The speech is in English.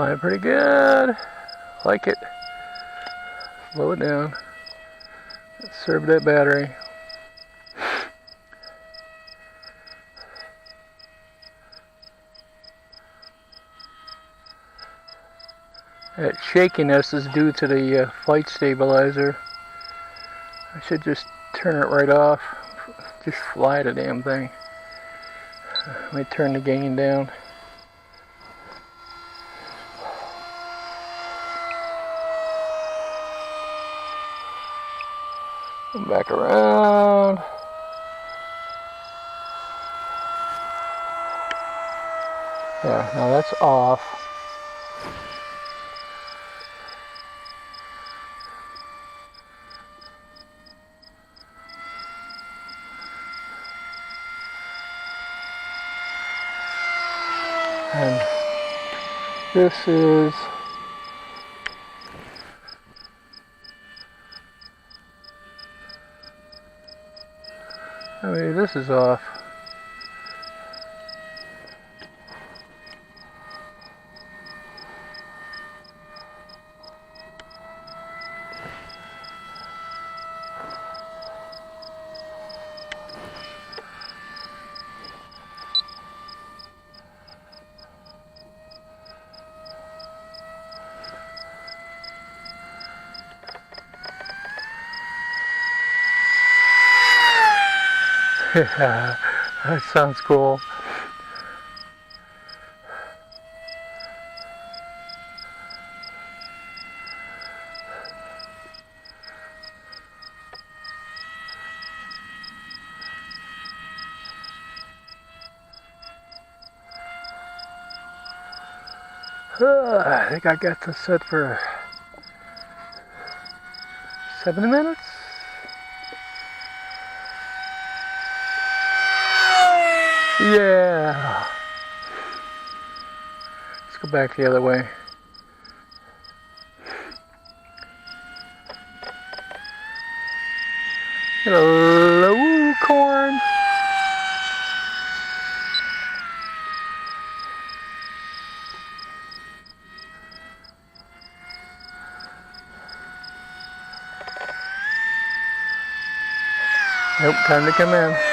Flying pretty good. Like it. Slow it down. Serve that battery. That shakiness is due to the flight stabilizer. I should just turn it right off. Just fly the damn thing. Let me turn the gain down. Come back around. Yeah, now that's off. And this is this is off. Yeah, that sounds cool. I think I got this set for 7 minutes. Yeah. Let's go back the other way. Hello, corn. Nope, time to come in.